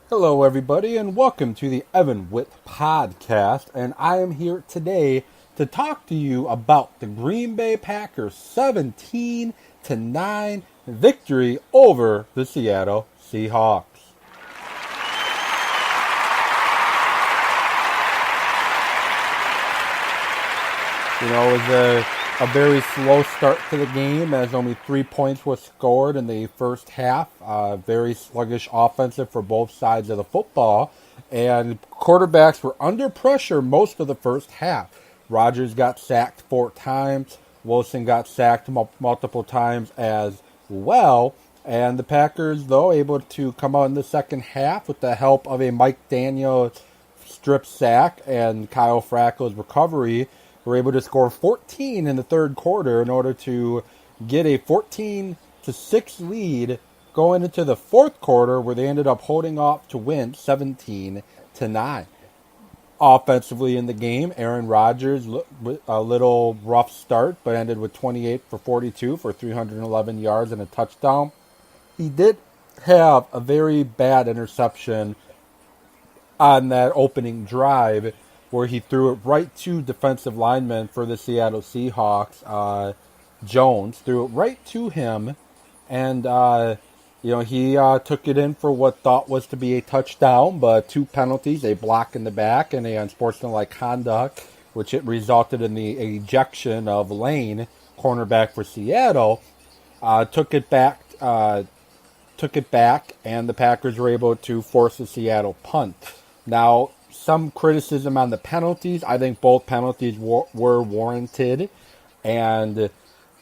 Hello, everybody, and welcome to the Evan Witt Podcast. And I am here today to talk to you about the Green Bay Packers 17-9 victory over the Seattle Seahawks. It was a very slow start to the game as only 3 points were scored in the first half. Very sluggish offensive for both sides of the football. And quarterbacks were under pressure most of the first half. Rodgers got sacked 4 times. Wilson got sacked multiple times as well. And the Packers, though, able to come out in the second half with the help of a Mike Daniels strip sack and Kyle Fracco's recovery, were able to score 14 in the third quarter in order to get a 14-6 lead going into the fourth quarter, where they ended up holding off to win 17-9. Offensively in the game, Aaron Rodgers, a little rough start, but ended with 28 for 42 for 311 yards and a touchdown. He did have a very bad interception on that opening drive, where he threw it right to defensive lineman for the Seattle Seahawks, Jones, threw it right to him, and he took it in for what thought was to be a touchdown, but two penalties, a block in the back and a unsportsmanlike conduct, which it resulted in the ejection of Lane, cornerback for Seattle, took it back, and the Packers were able to force a Seattle punt. Now, some criticism on the penalties. I think both penalties were warranted, and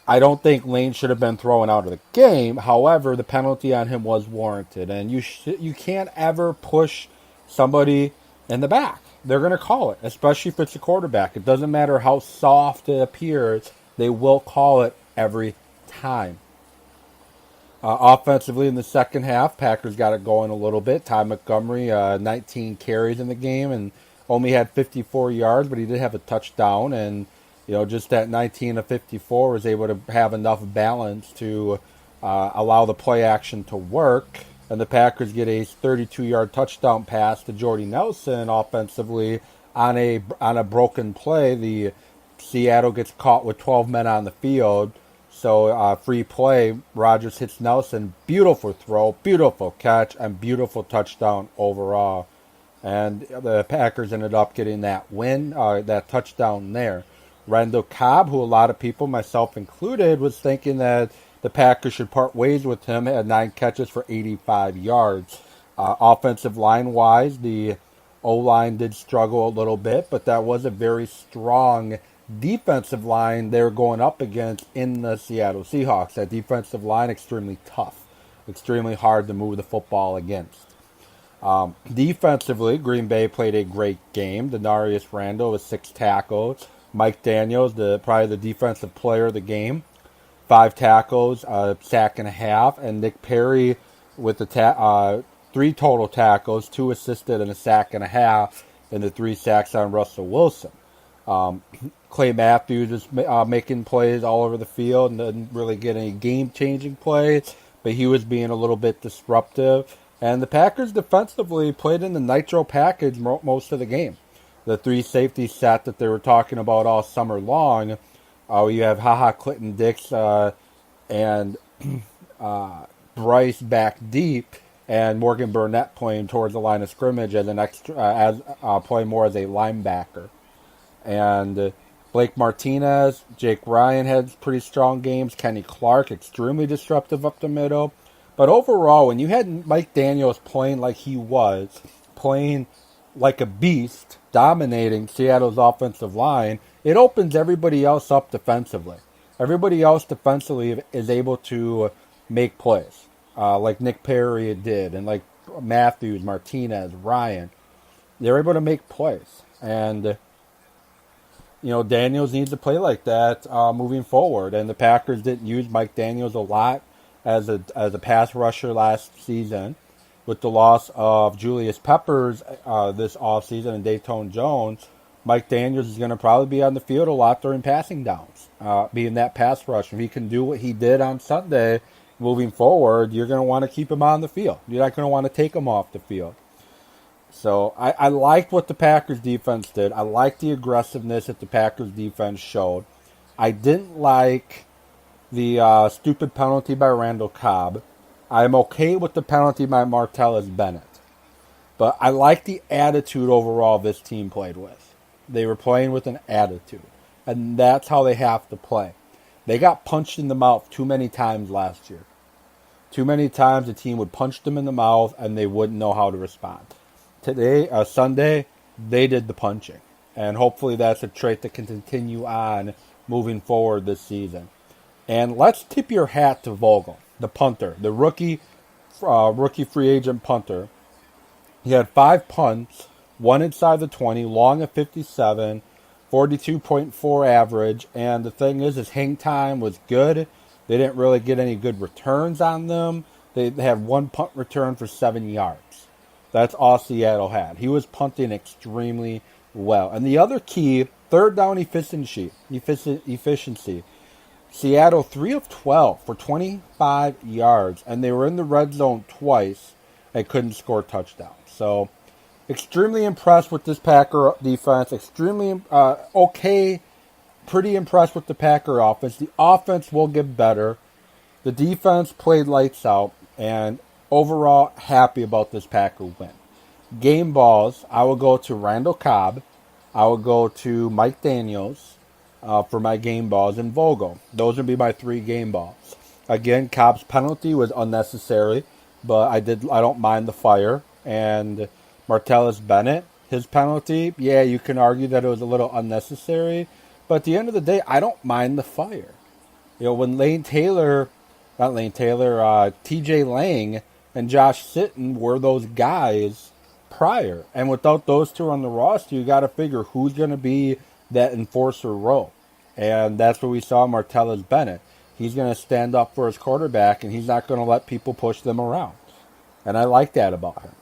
I don't think Lane should have been thrown out of the game. However, the penalty on him was warranted, and you can't ever push somebody in the back. They're going to call it, especially if it's a quarterback. It doesn't matter how soft it appears. They will call it every time. Offensively in the second half, Packers got it going a little bit. Ty Montgomery, 19 carries in the game and only had 54 yards, but he did have a touchdown. And, just that 19 of 54 was able to have enough balance to allow the play action to work. And the Packers get a 32-yard touchdown pass to Jordy Nelson offensively on a broken play. The Seattle gets caught with 12 men on the field. So free play, Rodgers hits Nelson, beautiful throw, beautiful catch, and beautiful touchdown overall. And the Packers ended up getting that win, that touchdown there. Randall Cobb, who a lot of people, myself included, was thinking that the Packers should part ways with him, had 9 catches for 85 yards. Offensive line-wise, the O-line did struggle a little bit, but that was a very strong defensive line they were going up against in the Seattle Seahawks. That defensive line, extremely tough, extremely hard to move the football against. Defensively, Green Bay played a great game. Denarius Randall with 6 tackles. Mike Daniels, probably the defensive player of the game, 5 tackles, a sack and a half. And Nick Perry with 3 total tackles, 2 assisted and a sack and a half, and the 3 sacks on Russell Wilson. Clay Matthews was making plays all over the field and didn't really get any game-changing plays, but he was being a little bit disruptive. And the Packers defensively played in the nitro package most of the game. The 3 safety set that they were talking about all summer long, you have Clinton Dix and Bryce back deep, and Morgan Burnett playing towards the line of scrimmage as playing more as a linebacker. And Blake Martinez, Jake Ryan had pretty strong games. Kenny Clark, extremely disruptive up the middle. But overall, when you had Mike Daniels playing like he was, playing like a beast, dominating Seattle's offensive line, it opens everybody else up defensively. Everybody else defensively is able to make plays, like Nick Perry did, and like Matthews, Martinez, Ryan. They're able to make plays. And Daniels needs to play like that moving forward. And the Packers didn't use Mike Daniels a lot as a pass rusher last season. With the loss of Julius Peppers this offseason and Dayton Jones, Mike Daniels is going to probably be on the field a lot during passing downs, being that pass rusher. If he can do what he did on Sunday moving forward, you're going to want to keep him on the field. You're not going to want to take him off the field. So I liked what the Packers defense did. I liked the aggressiveness that the Packers defense showed. I didn't like the stupid penalty by Randall Cobb. I'm okay with the penalty by Martellus Bennett. But I like the attitude overall this team played with. They were playing with an attitude. And that's how they have to play. They got punched in the mouth too many times last year. Too many times the team would punch them in the mouth and they wouldn't know how to respond. Today, Sunday, they did the punching. And hopefully that's a trait that can continue on moving forward this season. And let's tip your hat to Vogel, the punter, the rookie free agent punter. He had 5 punts, one inside the 20, long at 57, 42.4 average. And the thing is, his hang time was good. They didn't really get any good returns on them. They had 1 punt return for 7 yards. That's all Seattle had. He was punting extremely well. And the other key, third down efficiency. Seattle 3 of 12 for 25 yards. And they were in the red zone twice and couldn't score touchdowns. So, extremely impressed with this Packer defense. Extremely okay. Pretty impressed with the Packer offense. The offense will get better. The defense played lights out. And overall, happy about this Packer win. Game balls, I will go to Randall Cobb. I will go to Mike Daniels for my game balls and Vogel. Those would be my 3 game balls. Again, Cobb's penalty was unnecessary, but I don't mind the fire. And Martellus Bennett, his penalty, yeah, you can argue that it was a little unnecessary. But at the end of the day, I don't mind the fire. You know, when TJ Lang and Josh Sitton were those guys prior. And without those two on the roster, you got to figure who's going to be that enforcer role. And that's what we saw Martellus Bennett. He's going to stand up for his quarterback, and he's not going to let people push them around. And I like that about him.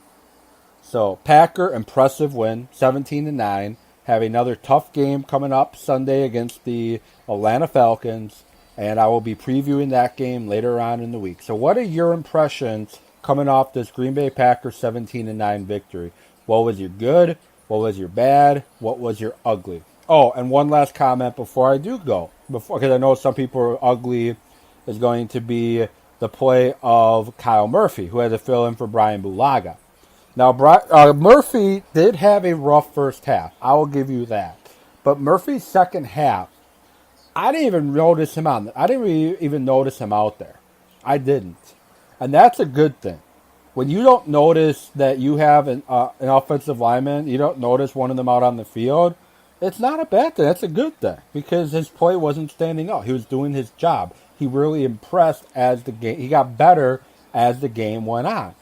So, Packer, impressive win, 17-9. Have another tough game coming up Sunday against the Atlanta Falcons. And I will be previewing that game later on in the week. So what are your impressions coming off this Green Bay Packers 17-9 victory? What was your good? What was your bad? What was your ugly? Oh, and one last comment before I do go. Because I know some people are ugly is going to be the play of Kyle Murphy, who had to fill in for Brian Bulaga. Now, Murphy did have a rough first half. I will give you that. But Murphy's second half, I didn't even notice him I didn't even notice him out there. I didn't. And that's a good thing. When you don't notice that you have an offensive lineman, you don't notice one of them out on the field, it's not a bad thing. That's a good thing. Because his play wasn't standing out. He was doing his job. He really impressed as the game. He got better as the game went on.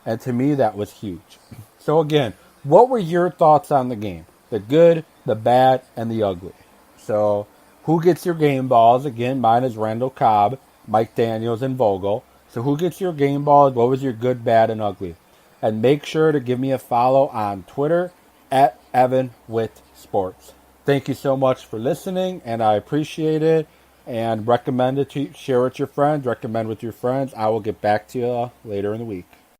And to me, that was huge. So again, what were your thoughts on the game? The good, the bad, and the ugly. So who gets your game balls? Again, mine is Randall Cobb, Mike Daniels, and Vogel. So who gets your game balls? What was your good, bad, and ugly? And make sure to give me a follow on Twitter at EvanWittSports. Thank you so much for listening, and I appreciate it. And recommend it to share with your friends. Recommend with your friends. I will get back to you later in the week.